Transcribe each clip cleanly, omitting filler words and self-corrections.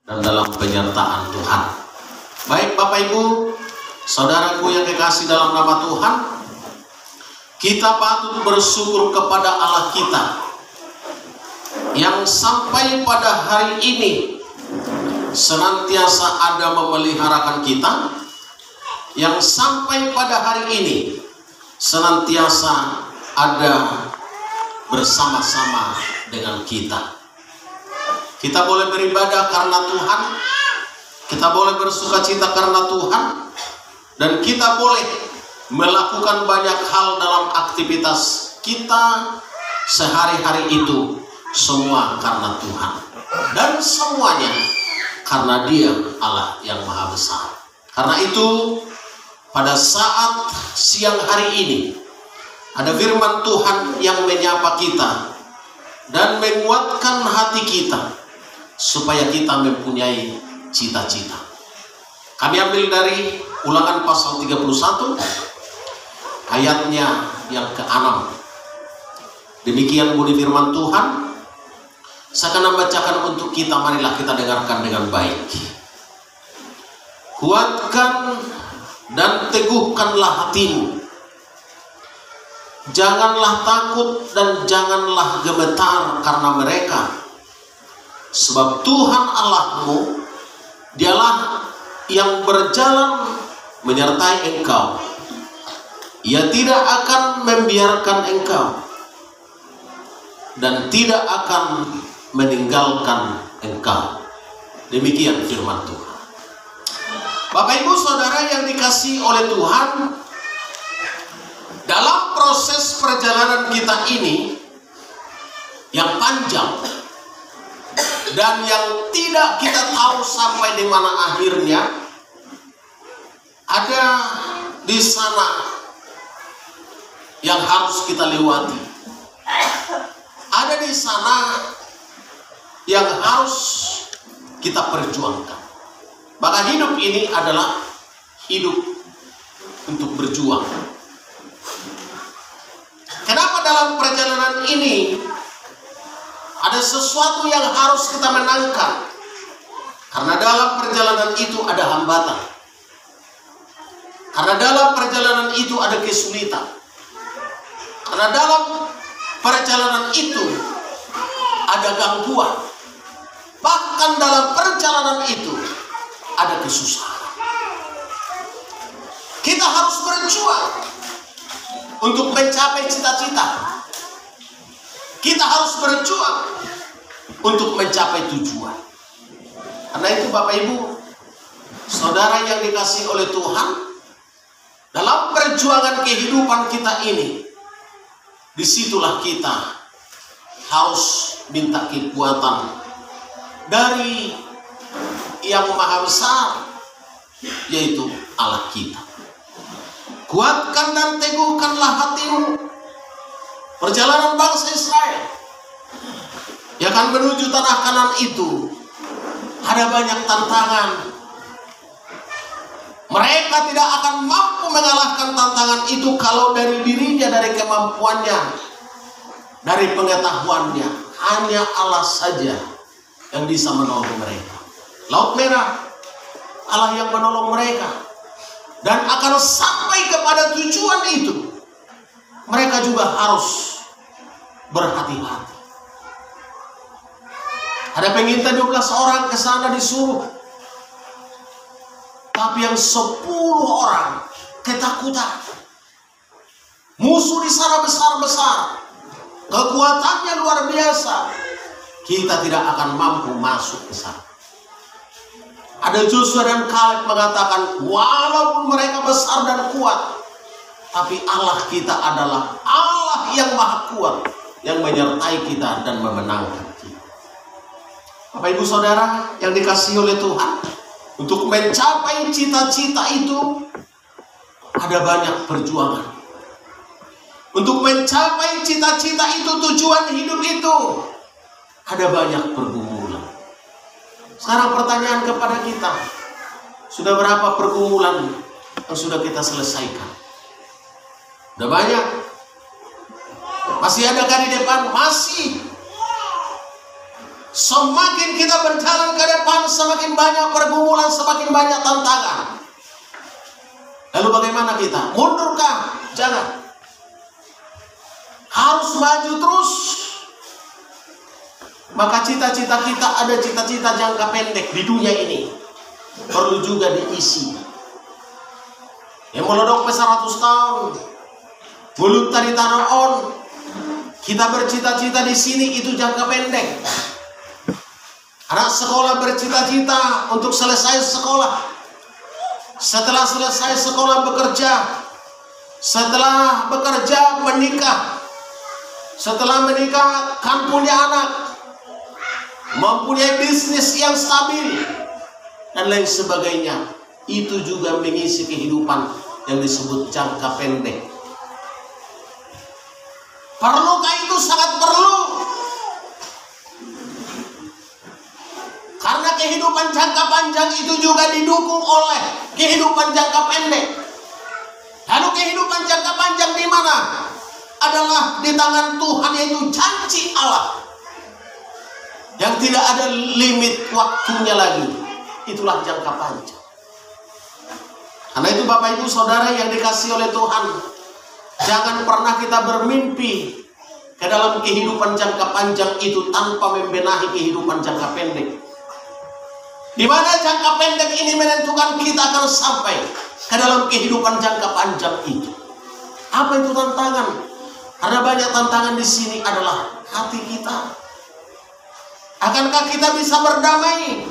dan dalam penyertaan Tuhan. Baik Bapak Ibu, saudaraku yang dikasih dalam nama Tuhan, kita patut bersyukur kepada Allah kita yang sampai pada hari ini senantiasa ada memeliharakan kita, yang sampai pada hari ini senantiasa ada bersama-sama dengan kita. Kita boleh beribadah karena Tuhan, kita boleh bersukacita karena Tuhan, dan kita boleh melakukan banyak hal dalam aktivitas kita sehari-hari itu, semua karena Tuhan, dan semuanya karena Dia Allah yang Maha Besar. Karena itu pada saat siang hari ini ada firman Tuhan yang menyapa kita dan menguatkan hati kita supaya kita mempunyai cita-cita. Kami ambil dari Ulangan pasal 31 ayatnya yang ke-6. Demikian bunyi firman Tuhan. Saya akan membacakan untuk kita, marilah kita dengarkan dengan baik. Kuatkan dan teguhkanlah hatimu. Janganlah takut dan janganlah gemetar karena mereka. Sebab Tuhan Allahmu, Dialah yang berjalan menyertai engkau. Ia tidak akan membiarkan engkau dan tidak akan meninggalkan engkau. Demikian firman Tuhan. Bapak Ibu Saudara yang dikasihi oleh Tuhan, dalam proses perjalanan kita ini yang panjang dan yang tidak kita tahu sampai di mana akhirnya, ada di sana yang harus kita lewati. Ada di sana yang harus kita perjuangkan. Maka hidup ini adalah hidup untuk berjuang. Kenapa dalam perjalanan ini ada sesuatu yang harus kita menangkan? Karena dalam perjalanan itu ada hambatan. Karena dalam perjalanan itu ada kesulitan. Karena dalam perjalanan itu ada gangguan. Bahkan dalam perjalanan itu ada kesusahan. Kita harus berjuang untuk mencapai cita-cita. Kita harus berjuang untuk mencapai tujuan. Karena itu Bapak Ibu Saudara yang dikasihi oleh Tuhan, dalam perjuangan kehidupan kita ini, disitulah kita harus minta kekuatan dari yang Maha Besar, yaitu Allah kita. Kuatkan dan teguhkanlah hatimu. Perjalanan bangsa Israel yang akan menuju tanah Kanan itu ada banyak tantangan. Mereka tidak akan mampu mengalahkan tantangan itu kalau dari dirinya, dari kemampuannya, dari pengetahuannya. Hanya Allah saja yang bisa menolong mereka. Laut Merah, Allah yang menolong mereka. Dan akan sampai kepada tujuan itu, mereka juga harus berhati-hati. Ada pengintai 12 orang ke sana disuruh, tapi yang 10 orang ketakutan. Musuh di sana besar-besar, kekuatannya luar biasa. Kita tidak akan mampu masuk ke sana. Ada Joshua dan Kaleb mengatakan, walaupun mereka besar dan kuat, tapi Allah kita adalah Allah yang maha kuat, yang menyertai kita dan memenangkan kita. Bapak Ibu Saudara yang dikasihi oleh Tuhan, untuk mencapai cita-cita itu ada banyak perjuangan. Untuk mencapai cita-cita itu, tujuan hidup itu, ada banyak pergumulan. Sekarang pertanyaan kepada kita, sudah berapa pergumulan yang sudah kita selesaikan? Udah banyak? Masih adakah di depan? Masih. Semakin kita berjalan ke depan, semakin banyak pergumulan, semakin banyak tantangan. Lalu bagaimana kita? Mundurkah? Jangan. Harus maju terus. Maka cita-cita kita ada cita-cita jangka pendek di dunia ini, perlu juga diisi. Yang melodok 100 tahun, mulut tadi tanah on. Kita bercita-cita di sini itu jangka pendek. Anak sekolah bercita-cita untuk selesai sekolah. Setelah selesai sekolah bekerja. Setelah bekerja menikah. Setelah menikah kan punya anak. Mempunyai bisnis yang stabil. Dan lain sebagainya. Itu juga mengisi kehidupan yang disebut jangka pendek. Perlukah itu? Sangat perlu. Karena kehidupan jangka panjang itu juga didukung oleh kehidupan jangka pendek. Lalu kehidupan jangka panjang di mana? Adalah di tangan Tuhan, yaitu janji Allah. Yang tidak ada limit waktunya lagi. Itulah jangka panjang. Karena itu Bapak Ibu Saudara yang dikasihi oleh Tuhan, jangan pernah kita bermimpi ke dalam kehidupan jangka panjang itu tanpa membenahi kehidupan jangka pendek. Di mana jangka pendek ini menentukan kita akan sampai ke dalam kehidupan jangka panjang itu. Apa itu tantangan? Ada banyak tantangan di sini adalah hati kita. Akankah kita bisa berdamai?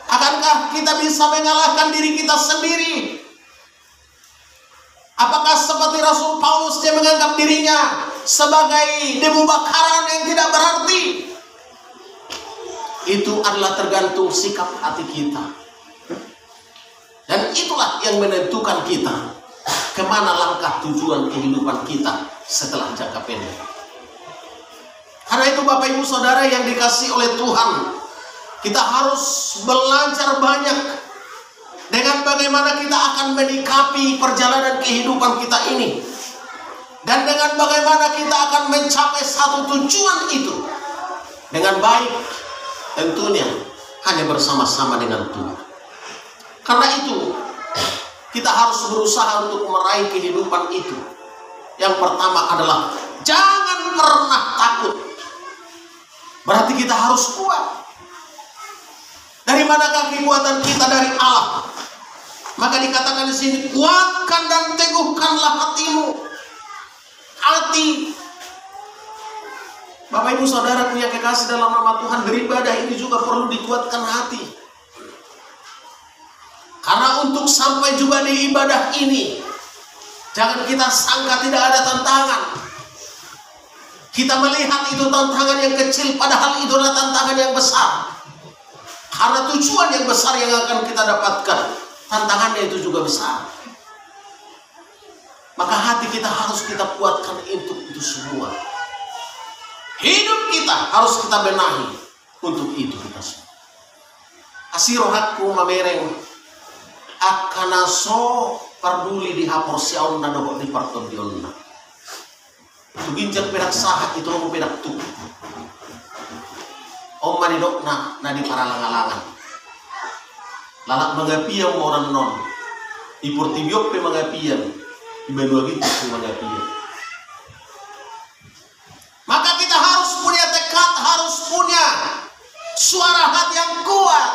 Akankah kita bisa mengalahkan diri kita sendiri? Apakah seperti Rasul Paulus yang menganggap dirinya sebagai debu bakaran yang tidak berarti? Itu adalah tergantung sikap hati kita. Dan itulah yang menentukan kita kemana langkah tujuan kehidupan kita setelah jangka pendek. Karena itu Bapak Ibu Saudara yang dikasihi oleh Tuhan, kita harus belajar banyak dengan bagaimana kita akan menyikapi perjalanan kehidupan kita ini. Dan dengan bagaimana kita akan mencapai satu tujuan itu dengan baik. Tentunya hanya bersama-sama dengan Tuhan. Karena itu kita harus berusaha untuk meraih kehidupan itu. Yang pertama adalah jangan pernah takut. Berarti kita harus kuat. Dari manakah kekuatan kita? Dari Allah. Maka dikatakan di sini, kuatkan dan teguhkanlah hatimu. Hati. Bapak Ibu Saudara punya kekasih dalam nama Tuhan, beribadah ini juga perlu dikuatkan hati. Karena untuk sampai juga di ibadah ini, jangan kita sangka tidak ada tantangan. Kita melihat itu tantangan yang kecil, padahal itu adalah tantangan yang besar. Karena tujuan yang besar yang akan kita dapatkan, tantangannya itu juga besar. Maka hati kita harus kita kuatkan untuk itu semua. Hidup kita harus kita benahi untuk itu kita semua. Asirohakku mamereng akanaso parduli di hapor siaun na dohok di parton dionna. Tuginjak perak sahat itu mau perak tu. Om manidok na di paralangalangan. Lalak magapiam orang non. Ipurtibiok pe magapiam. Ibanua gitu pe magapiam. Maka kita harus punya tekad, harus punya suara hati yang kuat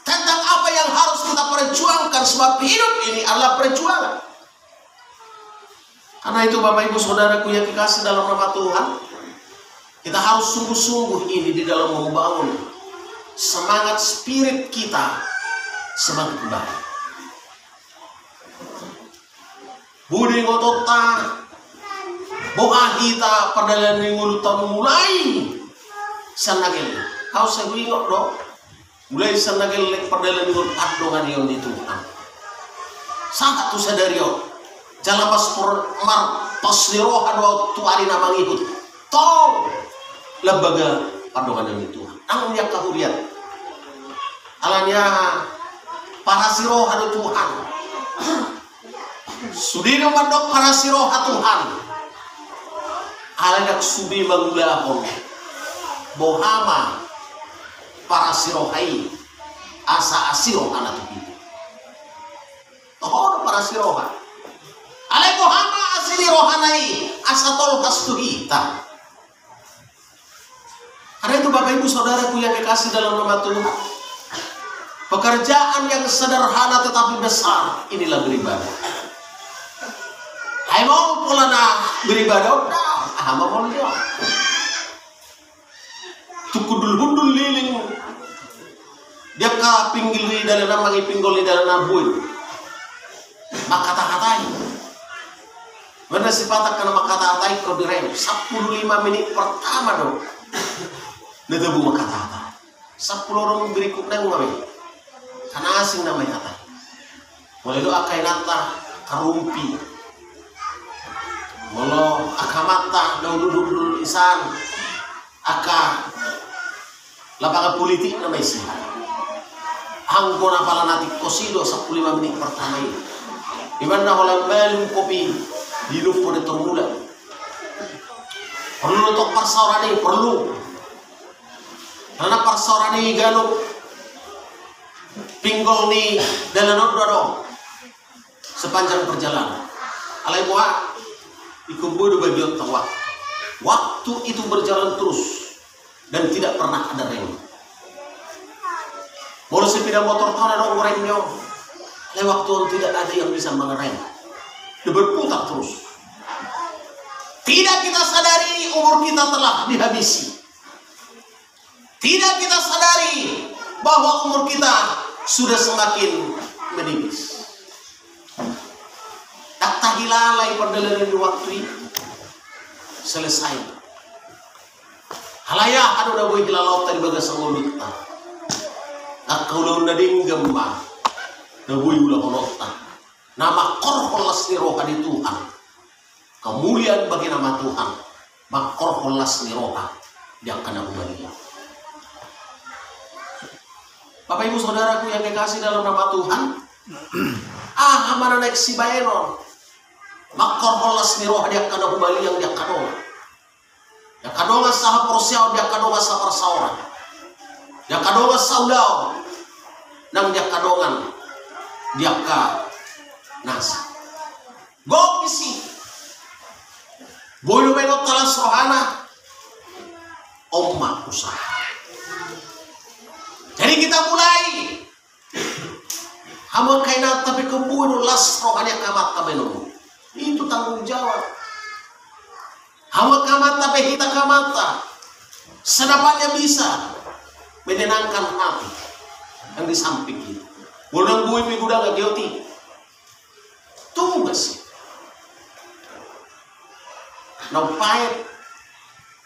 tentang apa yang harus kita perjuangkan, sebab hidup ini adalah perjuangan. Karena itu Bapak Ibu Saudaraku yang dikasihi dalam nama Tuhan, kita harus sungguh-sungguh ini di dalam membangun semangat spirit kita semakin baik. Budi ngotota boa kita perdalan minggu tahun mulai sanagel. Kau sebingok do mulai sanagel lek perdalan minggu adongan yon di Tuhan. Sangat tu sadario jalan pas mar pasiro hadwa tu ari nama ngikut. Tong lembaga adongan yon di Tuhan. Ang yang kahuriat. Alanya parasiro hadu Tuhan. Sudino mandok parasiro hadu Tuhan. Alanak subi mangulahon bohama para sirohai asa asiro anak itu. Oh para siroha. Ale bohama asili rohanai asa tol kastuhita. Karena itu Bapak Ibu Saudaraku yang dikasih dalam nama Tuhan, pekerjaan yang sederhana tetapi besar inilah beribadah. Hai mau pulana beribadah udah, mau dia. Tukudul hundul liling, dia ka pinggil di dalam mangi pinggol di dalam nabuin, maka kata-katai. Benar sipatak karena maka kata-katai kau direm 15 menit pertama dong. Nadabu maka kata-kata 10 orang berikutnya ngawe karena asing namanya kata. Mulai doa kai nata karumpi, molo akamata dulu isan aka lapangan politik namanya sih. Anggona pala nanti kosido 15 menit pertama ini. Di mana orang belum kopi di lupa de termula. Perlu untuk persoalan ini perlu. Karena persoalan ini galo pinggol ni dalam dong sepanjang perjalanan. Alai buah ikubu bagian tawak. Waktu itu berjalan terus dan tidak pernah ada rem. Mau sepeda motor tahu ada remnya. Alai waktu tidak ada yang bisa mengerem. Dia berputar terus. Tidak kita sadari umur kita telah dihabisi. Tidak kita sadari bahwa umur kita sudah semakin menipis. Tak tahilalai perjalanan waktu itu selesai. Halaya adu na boy hilalau tadi bagas ngolutta. Tak kaulau nading gemba. Na boy ulah ngolutta. Nama korholas ni roha di Tuhan. Kemuliaan bagi nama Tuhan. Makorholas ni roha dia akan kembali. Bapak Ibu Saudaraku yang dikasih dalam nama Tuhan, mana naik si bayenon, makorholas ni roh dia kana kembali yang dia kadonga. Dia kadonga saha porsiaw dia kadonga sa persaura. Dia kadonga saudao, nang dia kadongan dia ka nasi. Go isi, boy lumengot talas rohana, omma usaha. Jadi kita mulai hama kaina tapi kebunuh las rohani kamat kabenu. Itu tanggung jawab. Hama kamat tapi kita kamata. Sedapatnya bisa menyenangkan hati yang di samping kita. Bulan bui minggu dah gak geoti. Tunggu sih. Nampait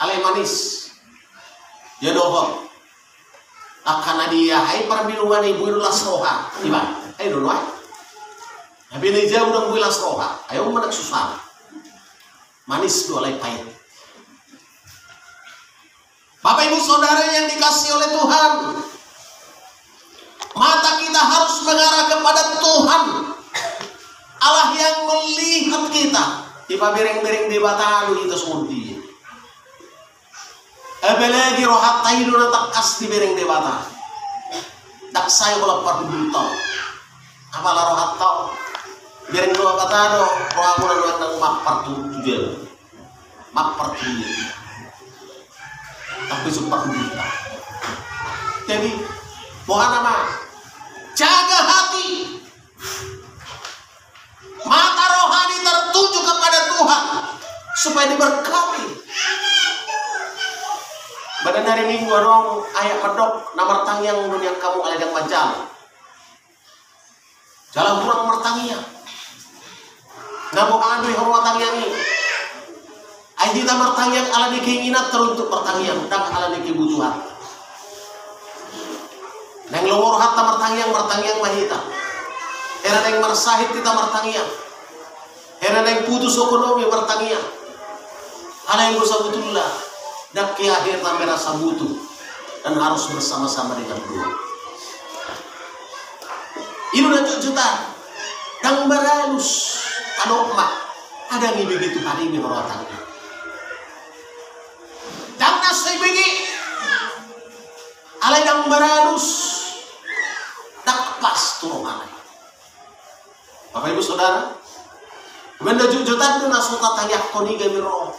alai manis. Dia dohong. Akan dia hai perbiruan ibu las roha, iba, ayo dulu ay. Tapi ini jauh dong las roha, ayo menak susah, manis dua lay pahit. Bapak Ibu Saudara yang dikasih oleh Tuhan, mata kita harus mengarah kepada Tuhan, Allah yang melihat kita. Tiba bereng-bereng di batalu itu semudi. Apalagi rohat tayo na takas di bereng debata. Daksay ko lang parbuto. Apala rohat tao. Bereng doa katado, roha ko na luwag ng mapartudel. Mapartudel. Tapi sa parbuto. Jadi, bukan nama. Jaga hati. Mata rohani tertuju kepada Tuhan. Supaya diberkati. Badan hari minggu orang ayat medok nomor tangyang dunia kamu aledang majal. Jalan kurang mertangian. Namu anu hormat tangyang ini. Ayat kita mertangian ala di keinginan teruntuk mertangian dan ala di kebutuhan. Neng lomor hatta mertangian mahita. Era neng mersahit kita mertangian. Era neng putus ekonomi mertangian. Ala yang berusaha betullah. Dan ke akhir sampai rasa butuh dan harus bersama-sama dengan Tuhan. Ini udah juta dan beralus kadokma ada nih begitu hari ini berotaknya. Dan nasi begi alai dang beradus dak pas turun alai. Bapak Ibu Saudara, benda jujutan itu nasuka tangyak koni gemiro.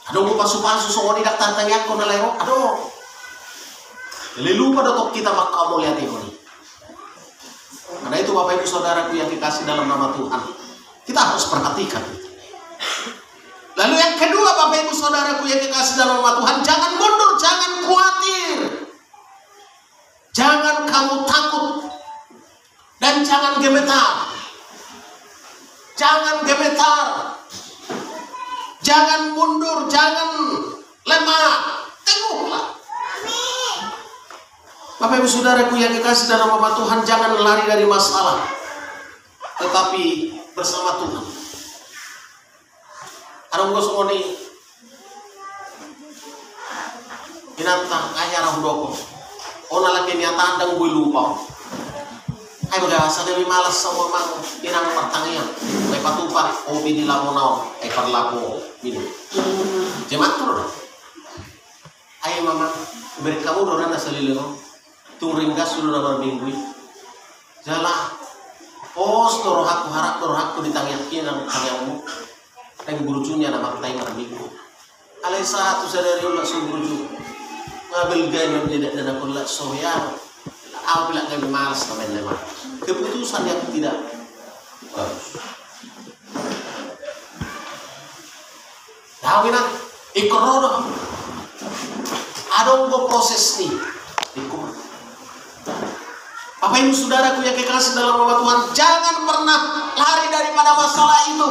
Aduh gua pasu songoni dak tangyak koni lero. Aduh, lupa dotok kita maka mau lihat ini. Karena itu Bapak Ibu Saudaraku yang dikasih dalam nama Tuhan, kita harus perhatikan. Lalu yang kedua Bapak Ibu Saudaraku yang dikasih dalam nama Tuhan, jangan mundur, jangan khawatir. Jangan kamu takut dan jangan gemetar. Jangan gemetar. Jangan mundur, jangan lemah. Teguhlah. Bapak Ibu Saudaraku yang dikasih dalam nama Tuhan, jangan lari dari masalah, tetapi bersama Tuhan. Arang gua semua nih binatang ayah arang doko. Ona lagi niat andang gue lupa. Ay bagasa demi malas sama mang inang pertanian. May patupa o binila mo na ay parlapo bini. Jematur. Ay mama, beri kamu doran na sa lilino. Turinggas dulu na minggu. Jala. Os torohak ko ditangyakin ang tangyangmu. Nang burujunya na makatay maraminggu. Alay sa ato sa dariyo na sumurujo. Ngabil ganyan tidak dan aku lihat soya. Aku bilang kami malas teman-teman. Keputusan yang tidak bagus. Tahu nak ikrono. Ada proses nih. Bapak Ibu Saudaraku yang kekasih dalam nama Tuhan, jangan pernah lari daripada masalah itu.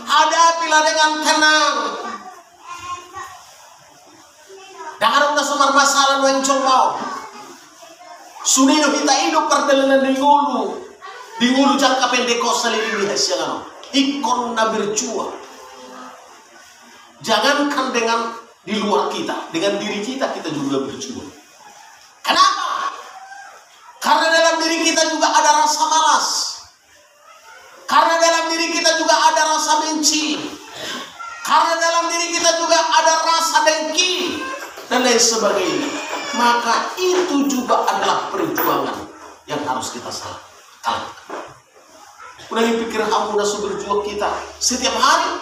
Hadapilah dengan tenang. Jangan kita sumar masalah yang coba. Sunino kita hidup perjalanan di ngulu jangka pendek kau salin hasilnya. Ikon na berjuang. Jangankan dengan di luar kita, dengan diri kita juga berjuang. Kenapa? Karena dalam diri kita juga ada rasa malas. Karena dalam diri kita juga ada rasa benci. Karena dalam diri kita juga ada rasa dengki dan lain sebagainya. Maka itu juga adalah perjuangan yang harus kita kalahkan. Udah dipikir kamu udah berjuang kita setiap hari.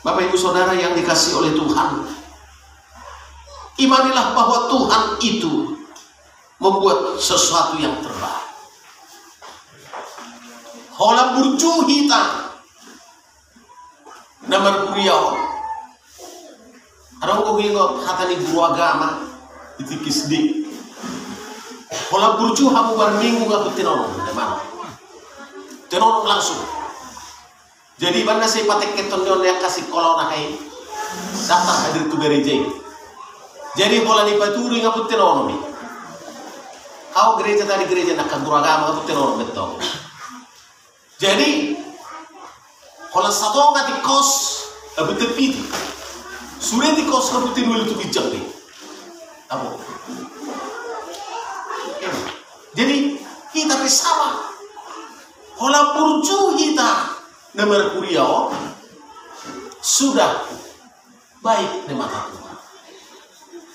Bapak Ibu Saudara yang dikasih oleh Tuhan, imanilah bahwa Tuhan itu membuat sesuatu yang terbaik. Hola burju hita nomor beliau. Ada orang yang kata ni guru agama itu kisdi. Hola burju hamu berminggu nggak tenono, mana? Tenono langsung. Jadi mana saya patek ketonyon yang kasih kolon nakai daftar hadir tu gereja. Jadi hola ni paturi nggak tenono ni. Kau gereja tadi gereja nak guru agama nggak tenono betul. Jadi hola satu nggak kos abu tepi. Sudah di kos kabutin dulu itu bijak nih. Apa? Jadi kita bersama. Hola burju kita nomor kuriau sudah baik di mata Tuhan.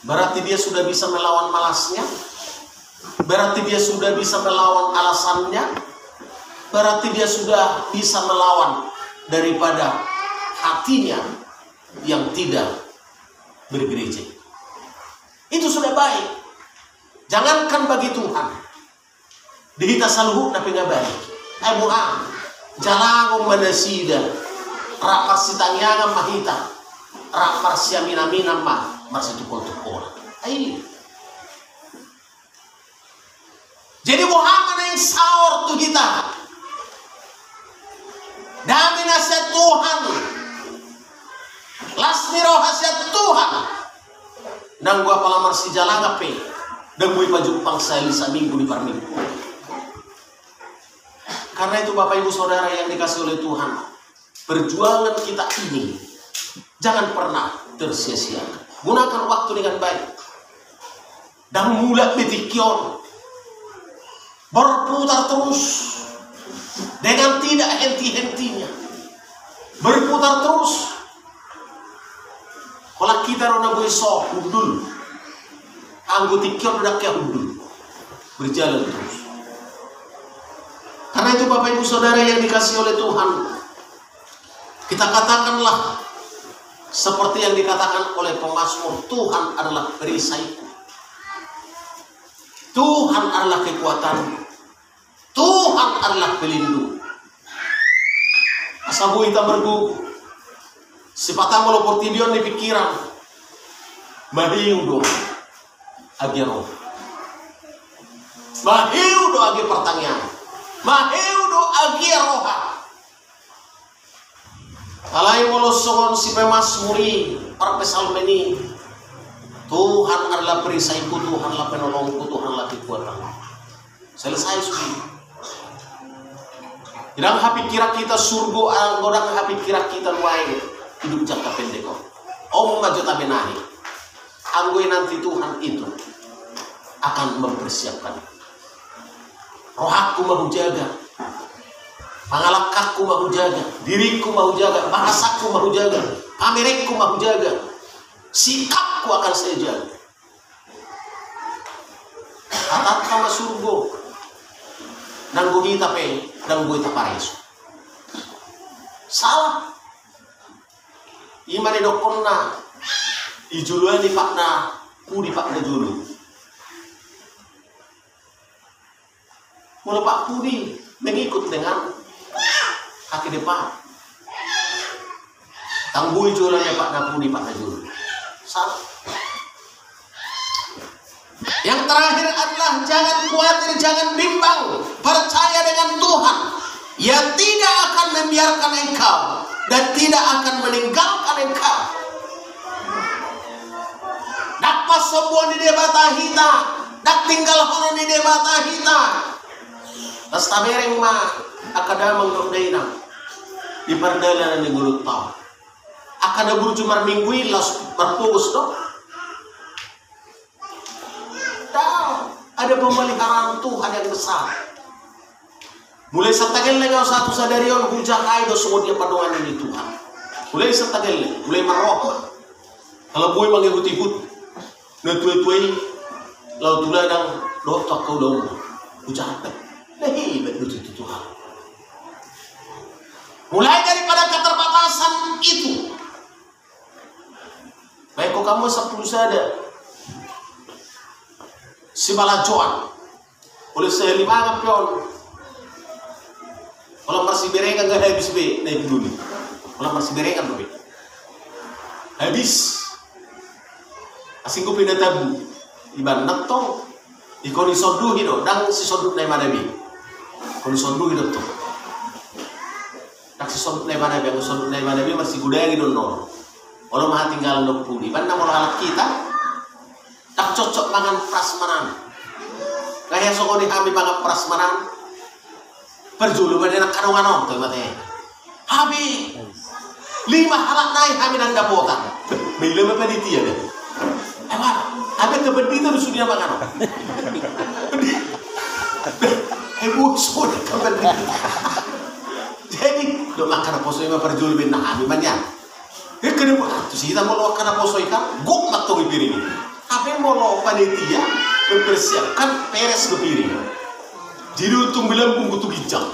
Berarti dia sudah bisa melawan malasnya. Berarti dia sudah bisa melawan alasannya. Berarti dia sudah bisa melawan daripada hatinya yang tidak bergereja. Itu sudah baik. Jangankan bagi Tuhan, dihita saluhu tapi nggak baik. Muha jalangong manasida rakar sitanyangan mahita rakar siaminaminam mah marsitukol-tukol. Jadi Muhammad yang saur tuh kita. Dami nasihat Tuhan. Lasmi rohasiat Tuhan. Nang gua palamar si jalanga pe. Dan gue paju pangsa lisa minggu di parminggu. Karena itu Bapak Ibu Saudara yang dikasih oleh Tuhan, perjuangan kita ini jangan pernah tersia-siakan. Gunakan waktu dengan baik. Dan mulai betikion. Berputar terus. Dengan tidak henti-hentinya. Berputar terus. Kalau kita rona buiso undul, anggota kion udah kayak undul, berjalan terus. Karena itu Bapak Ibu Saudara yang dikasih oleh Tuhan, kita katakanlah seperti yang dikatakan oleh pemazmur, Tuhan adalah perisaiku, Tuhan adalah kekuatanku, Tuhan adalah pelindung. Asabu ita mergu, sipata molo portidion di pikiran, mahiu do agi roh, mahiu do agi pertanyaan, mahiu do agi roha. Alai molo songon si pemazmuri para pesalmeni, Tuhan adalah perisaiku, Tuhan adalah penolongku, Tuhan adalah kekuatanku. Selesai sudah. Tidak hapi kira kita surgo, orang hapi kira kita luai hidup jangka pendek. Om maju tabenahi. Anggoi nanti Tuhan itu akan mempersiapkan. Rohaku mau jaga, pangalakakku mau jaga, diriku mau jaga, bahasaku mau jaga, pamerekku mau jaga, sikapku akan saya jaga. Atat sama surgo, nanggu kita pe, nanggu kita paresu. Salah. Ima ni dokonna, ijuluan di pakna, ku di pakna julu. Mula Pak Pudi mengikut dengan kaki depan. Tanggui jualannya Pak Napudi, Pak Najul. Salah. Yang terakhir adalah jangan khawatir, jangan bimbang. Percaya dengan Tuhan yang tidak akan membiarkan engkau dan tidak akan meninggalkan engkau. Dak pas sebuah di debata hita, dak tinggal hono di debata hita. Tas tabereng ma akadamang nokdaina di perdalan di gulut tau. Akada buru cumar minggu ilas berfokus dong. Ada pemeliharaan Tuhan yang besar. Mulai setagel lagi satu sadarion hujak aido semua dia padongan ini Tuhan. Mulai setagel, mulai maroh. Kalau boy mengikut-ikut, netue-tue, lalu tuladang dotok kau dong, hujak. Lehi begitu itu Tuhan. Mulai daripada keterbatasan itu. Baik kok kamu 10 sada. Si balajoan oleh saya 5 ngapion. Kalau masih berengan gak habis be naik dulu. Kalau masih berengan be habis. Asing ko pinatabu iban naktong ikoni sodu hido dang si sodu naik mana be. Koni sodu hido to. Dak si sodu naik mana be, sodu naik mana be masih budaya gitu no. Kalau mah tinggal ndok pudi ban namol alat kita. Tak cocok mangan prasmanan. Kaya soko di kami mangan prasmanan. Perjulu ba nak kanong ano to mate. Habi 5 halak naik kami nang dapotan. Bila ba panitia deh. Ewan, ada kebendita di sudia mangan. Heboh sudah kebendita. Jadi do makan poso ima perjulu ben na kami manyan. Kene mo tu sita mo lo kana poso ikan gok matong piring. Apa mau lo panitia mempersiapkan peres ke piring. Jadi untuk bilang bungku tu gijang.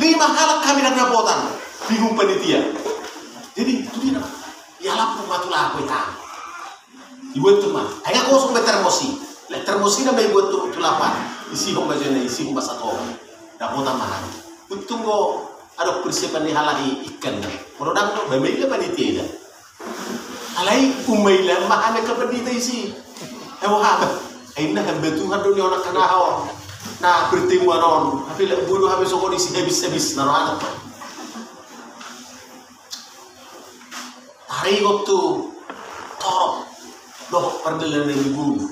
5 halak kami nak dapotan bingung panitia. Jadi itu dia. Ya lapung matulah aku itu. Dibuat tu mah. Ayah kosong termosi. Termosi na may buat tu lapan. Isi hong baca na isi hong basa to. Dapotan mahal. Untung go ada persiapan di halahi ikan. Merodang tu bemila panitia dah. Alai umaila mahana ka pendita isi. Wahab. Ay na Tuhan dunia orang kanahaw. Na bertemu anon. Tapi lek bunuh habis soko isi habis naroan. Hari waktu torok doh perdelan ibu.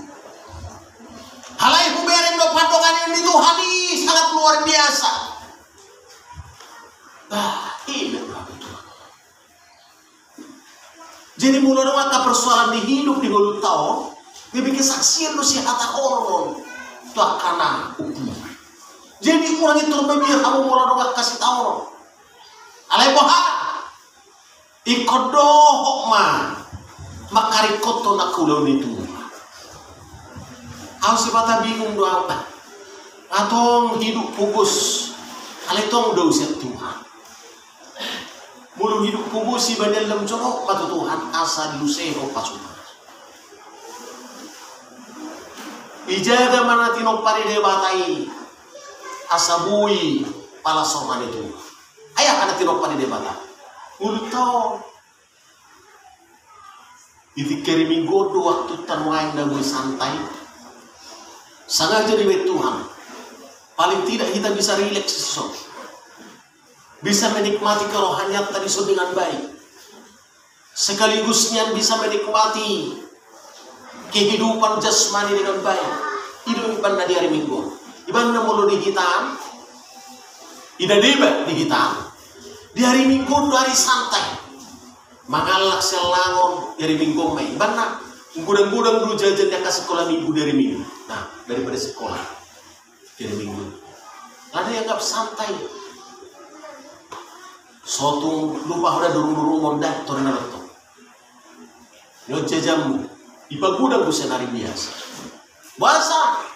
Halai hubereng do pandongan yang itu hari sangat luar biasa. Ini jadi mulai ada persoalan di hidup di mulut tahu, dia bikin saksian lu si hata orang tu karena hukum. Jadi orang itu memilih kamu mulai ada kasih tahu, alai boha, ikodoh ma, makarikoto na kulo ni Tuhan. Aku sibata bingung doa apa? Atong hidup pugus, alitong daw siya Tuhan. Mulu hidup pugus si bandel dalam jorok patu Tuhan asa diuseho pasukan. Ijaga mana tinok pari debatai asabui pala soman itu. Ayah ada tinok pari debata. Mulu tau. Itu kiri minggu waktu tanwain dan santai. Sangat jadi Tuhan. Paling tidak kita bisa rileks sesuatu. Bisa menikmati kerohanian tadi dengan baik. Sekaligusnya bisa menikmati kehidupan jasmani dengan baik. Hidup ibadah di hari Minggu. Ibadah mulu di hitam. Ida debat di hitam. Di hari Minggu hari santai. Mangalak selangon di hari Minggu mai. Ibadah gudang-gudang dulu jajan yang ke sekolah minggu dari minggu. Nah, daripada sekolah dari minggu. Ada yang anggap santai. Sotung lupa udah durung-durung mondak torna roto. Yo jajamu ipagudang ku senari biasa. Puasa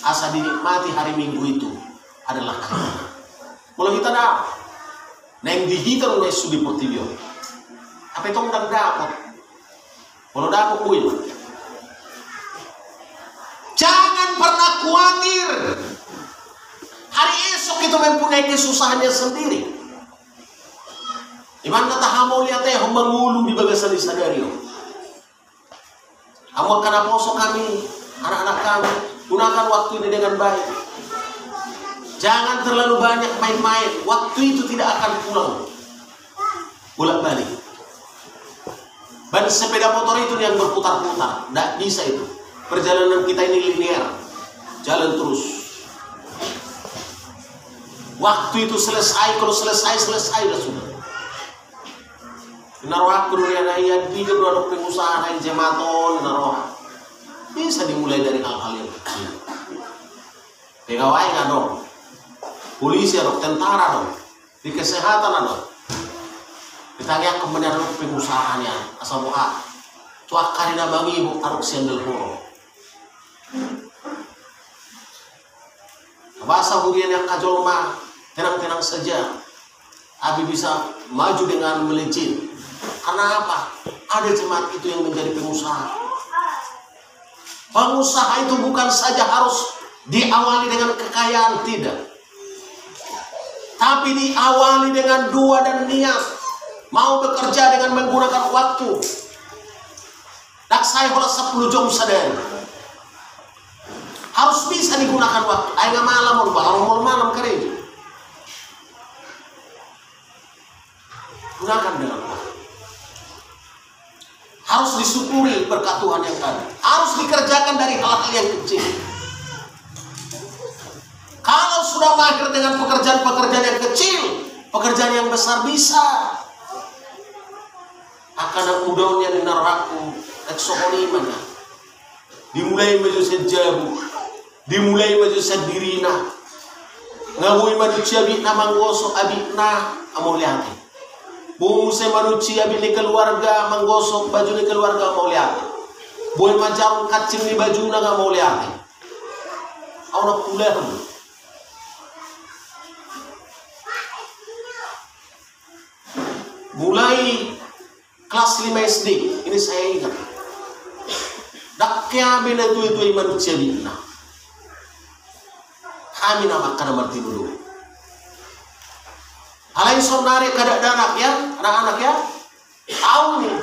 asa dinikmati hari Minggu itu adalah karena kalau kita dah neng dihitar oleh sudi portilio. Apa itu nggak dapat? Kalau dapat kuil. Jangan pernah khawatir. Hari esok itu mempunyai kesusahannya sendiri. Iman kata hamo lihat mengulu di bagasan disadario. Kamu akan aposo kami, anak-anak kami, gunakan waktu ini dengan baik. Jangan terlalu banyak main-main. Waktu itu tidak akan pulang. Bolak-balik. Ban sepeda motor itu yang berputar-putar. Tidak bisa itu. Perjalanan kita ini linear. Jalan terus. Waktu itu selesai. Kalau selesai lah sudah. Naroh dunia naya di kedua pengusaha yang jematon naroh bisa dimulai dari hal-hal yang kecil. Pegawai nggak dong, polisi dong, tentara dong, di kesehatan dong. Kita lihat kemudian pengusahanya asal buah, tuak karina bangi bu aruk sendal horo. Bahasa hurian yang kajol mah tenang-tenang saja, abi bisa maju dengan melejit. Karena apa? Ada jemaat itu yang menjadi pengusaha. Pengusaha itu bukan saja harus diawali dengan kekayaan, tidak. Tapi diawali dengan doa dan niat. Mau bekerja dengan menggunakan waktu. Tak saya kalau 10 jam sadari. Harus bisa digunakan waktu. Ayo malam, malam kerja. Gunakan dengan waktu. Harus disyukuri berkat Tuhan yang ada. Harus dikerjakan dari hal-hal yang kecil. Kalau sudah mahir dengan pekerjaan-pekerjaan yang kecil, pekerjaan yang besar bisa. Akan mudahnya di naraku, eksokonimanya. Dimulai maju sejabu, dimulai maju sedirina. Ngawui manusia bina manggoso abitna amuliati. Bungse manusia bini keluarga menggosok baju ni keluarga mau lihat. Boy majarum kacing ni baju na mau lihat. Awak kuliah tu. Mulai kelas 5 SD ini saya ingat. Daknya bina itu manusia bina. Kami nama kana marti dulu. Alain sonare kada anak ya, anak-anak ya. Tahu nih.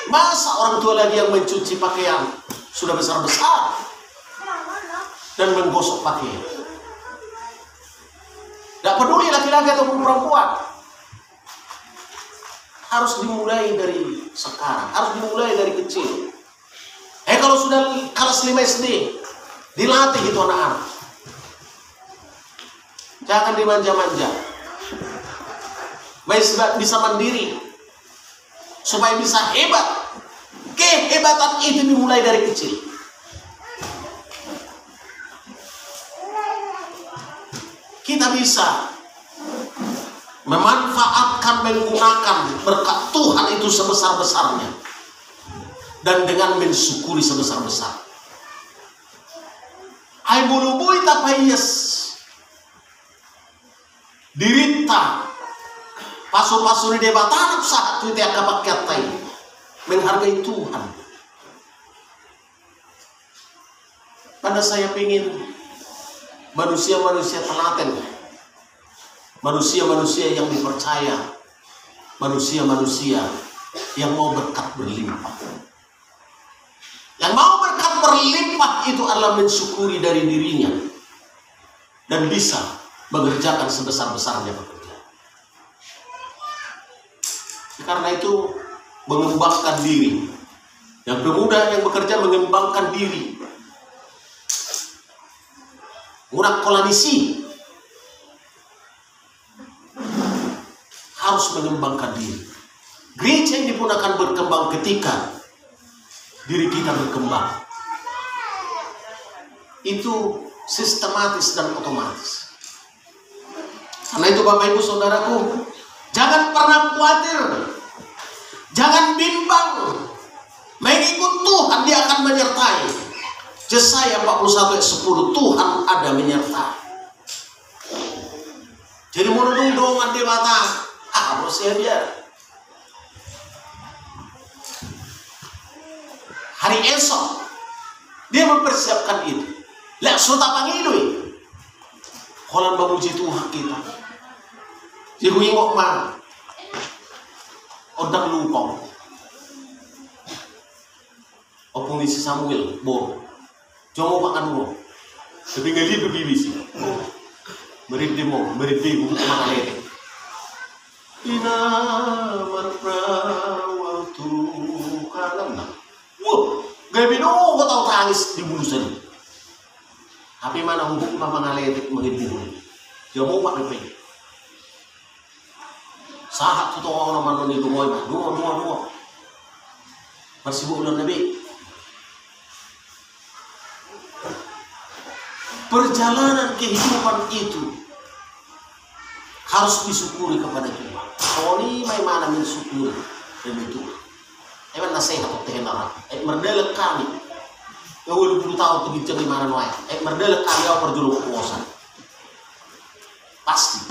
Masa orang tua lagi yang mencuci pakaian sudah besar-besar dan menggosok pakaian. Tidak peduli laki-laki atau perempuan. Harus dimulai dari sekarang, harus dimulai dari kecil. Kalau sudah kelas 5 SD, dilatih itu anak-anak. Jangan dimanja-manja. Baik bisa mandiri. Supaya bisa hebat. Kehebatan itu dimulai dari kecil. Kita bisa memanfaatkan, menggunakan berkat Tuhan itu sebesar-besarnya, dan dengan mensyukuri sebesar-besar. Ai bulubui tapayes dirita pasu-pasu di debatan saat itu yang kapakiatai menghargai Tuhan. Pada saya ingin manusia-manusia telaten, manusia-manusia yang dipercaya, manusia-manusia yang mau berkat berlimpah. Yang mau berkat berlimpah itu adalah mensyukuri dari dirinya dan bisa mengerjakan sebesar-besarnya pekerjaan. Karena itu mengembangkan diri. Yang pemuda yang bekerja mengembangkan diri. Urak kolanisi harus mengembangkan diri. Gereja ini pun akan berkembang ketika diri kita berkembang. Itu sistematis dan otomatis. Karena itu Bapak Ibu Saudaraku, jangan pernah khawatir, jangan bimbang. Mengikut Tuhan, Dia akan menyertai. Yesaya 41 ayat 10, Tuhan ada menyertai. Jadi menurut dongan dewata, harus ya biar. Hari esok dia mempersiapkan itu. Lek suta pangilui. Kolan memuji Tuhan kita. Jadi ingok mah. Odang lupong. Opung isi Samuel bor. Jomo makan mo. Tapi ngali berbibisi. Meridi mo, meridi mo makan lele. Ina marprawal tukalam na. Wah, gabi no, kau tahu tangis di bulusan. Tapi mana hukum mama ngaletik mengibu. Jomo makan lele. Sahat tu orang nama ni dua. Bersibuk dengan Nabi. Perjalanan kehidupan itu harus disyukuri kepada Tuhan. Kalau ini mana mensyukuri demi Tuhan. Ewan nasihat atau tehenara. Merdele kami. Yang 20 tahun terbincang di mana noai. Merdele kami yang perjuluk kuasa. Pasti.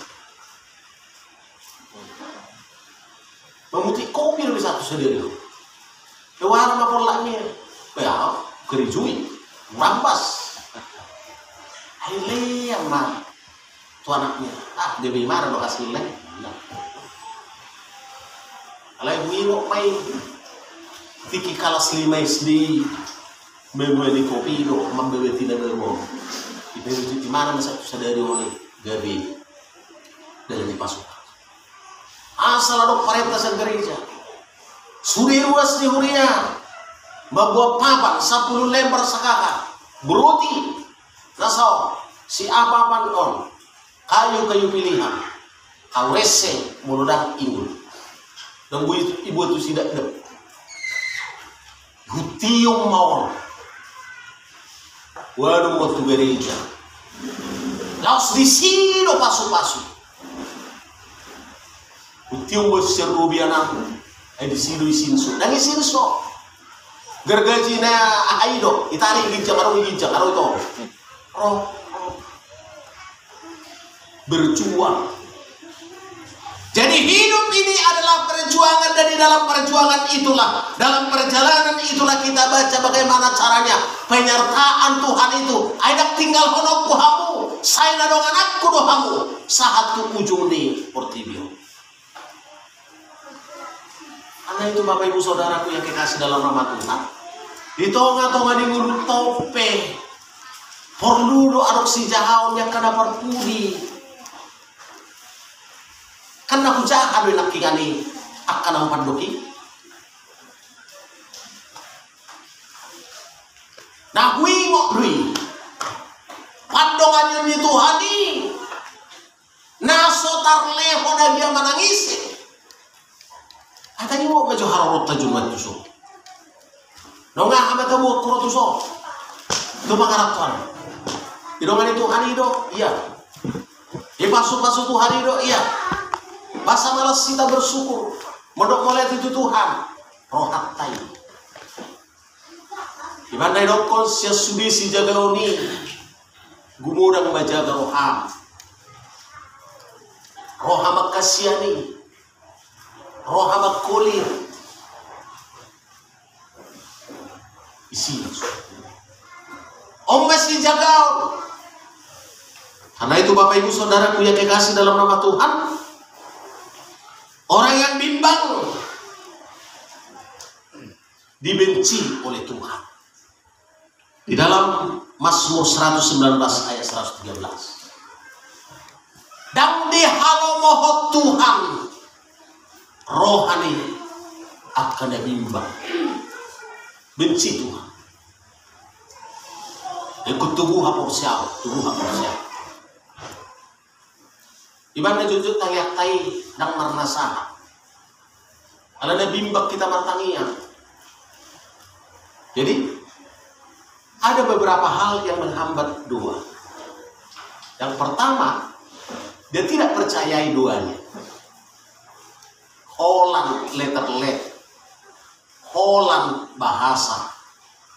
Memutik kopi lebih satu sendiri. Ewan apa polanya? Ya, kerijui, rambas. Hele yang mah tu anaknya dia bimar lo hasilnya kalau ibu main tiki kalas 5 SD membuat kopi do membuat tidak berbohong di mana masa sadari oleh gabi dari pasukan asal ada perintah gereja sudah ruas di huria membuat papan 10 lembar sakaka beroti nasau si apa-apa on kayu-kayu pilihan awese muludak ibu dan ibu itu tidak ada hutiung mawon waduh waktu gereja laos di sini do pasu-pasu hutiung berseru biana di sini isinso dan isinso gergajina aido itari ginjang aro itu roh berjuang. Jadi hidup ini adalah perjuangan dan di dalam perjuangan itulah, dalam perjalanan itulah kita baca bagaimana caranya penyertaan Tuhan itu. Aidak tinggal honokku hamu, saya nadong anakku dohamu, saat tu ujung di portibio. Karena itu Bapak Ibu Saudaraku yang kekasih dalam nama Tuhan. Di tonga-tonga di ngurut tope. Perlu adok si jahaon yang kena perpudi. Karena aku jahat nak kigani akan aku pandoki. Nah wingok lui. Pandongan ini Tuhan ni. Nasotar leho dan dia menangis. Atau mau maju harorot tajumat tusuk. Nongah amat kamu kurot tusuk. Itu mengharap Tuhan. Idongan itu Tuhan itu, iya. Di pasu-pasu Tuhan itu, iya. Masa malas kita bersyukur. Mondok mulai itu Tuhan. Rohat tay. Dimana dokon sia sudi si jagaloni. Gumudang majaga roham. Roham kasiani. Roham kulir. Isi. Om masih jaga. Karena itu Bapak Ibu Saudaraku yang kekasih dalam nama Tuhan, orang yang bimbang dibenci oleh Tuhan. Di dalam Mazmur 119 ayat 113. Dan di halomohot Tuhan rohani akan bimbang. Benci Tuhan. Ikut tubuh apa siapa? Tubuh apa siapa? Ibadah jujur tayak tai dan marnasah. Kalau ada bimbak kita martangia. Jadi ada beberapa hal yang menghambat doa. Yang pertama, dia tidak percayai doanya. Holan letter let, holan bahasa,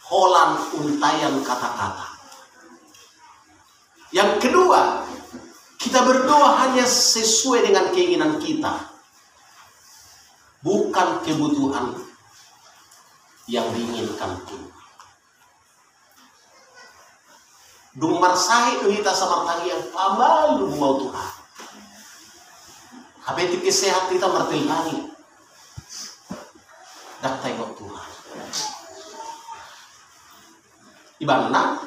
holan untayan kata-kata. Yang kedua, kita berdoa hanya sesuai dengan keinginan kita, bukan kebutuhan yang diinginkan Tuhan. Dung marsahi kita samartangi yang pamal dung mau Tuhan. Habis sehat kita martilani. Dak tengok Tuhan. Ibana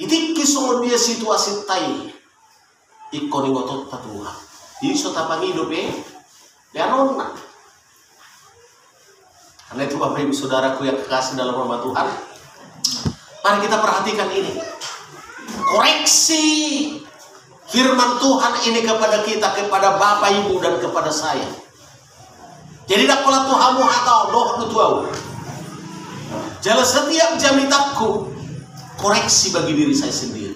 Iti kisong dia situasi tay ikon ngotot ta Tuhan. Di so tapang hidup leanon na. Karena itu Bapak Ibu Saudaraku yang kekasih dalam nama Tuhan, mari kita perhatikan ini. Koreksi firman Tuhan ini kepada kita, kepada Bapak Ibu dan kepada saya. Jadi dakola Tuhanmu atau doh tuau. Jala setiap jamitakku koreksi bagi diri saya sendiri.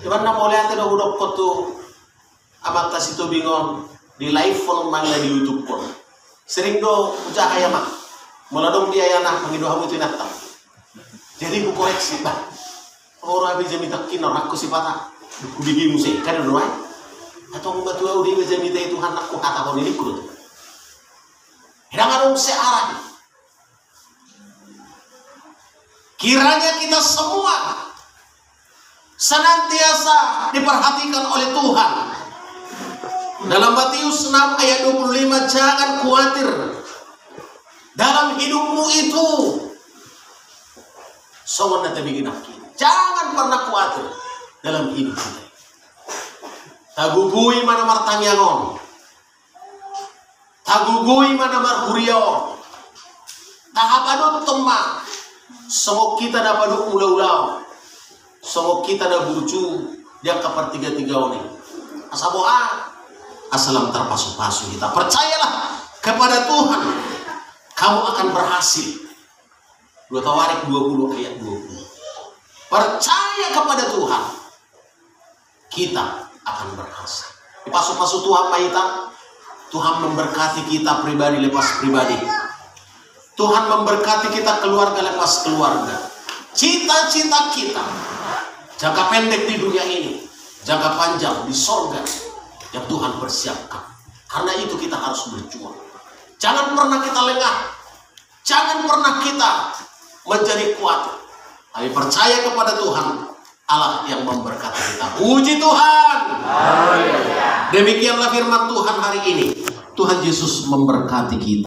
Cuman na boleh ante dah udok kotu amat tas itu bingung di live phone mang di YouTube pun. Sering do ucah ayam mak. Meladong dia yana mangido hamu tinata. Jadi ku koreksi bah. Orang habis jami takin orang aku sifata. Ku bigi musik kan doai. Atau mbatu udi jami itu Tuhan aku kata kon ini kurut. Hidangan searah. Kiranya kita semua senantiasa diperhatikan oleh Tuhan. Dalam Matius 6 ayat 25, jangan khawatir dalam hidupmu itu. Soalnya nanti bikin aku. Jangan pernah khawatir dalam hidup kita. Tagugui mana martanyangon. Tagugui mana marhurion. Tahabadot temak. Songok kita dapat ulau-ulau, songok kita dah bucu dia kapar tiga-tiga ini. Asaboa, asalam terpasu-pasu kita. Percayalah kepada Tuhan, kamu akan berhasil. 2 Tawarik 20 ayat 20. Percaya kepada Tuhan, kita akan berhasil. Dipasu-pasu Tuhan kita, Tuhan memberkati kita pribadi lepas pribadi. Tuhan memberkati kita keluarga lepas keluarga. Cita-cita kita jangka pendek di dunia ini, jangka panjang di sorga yang Tuhan persiapkan. Karena itu kita harus berjuang. Jangan pernah kita lengah. Jangan pernah kita menjadi kuat. Tapi percaya kepada Tuhan, Allah yang memberkati kita. Puji Tuhan. Demikianlah firman Tuhan hari ini. Tuhan Yesus memberkati kita.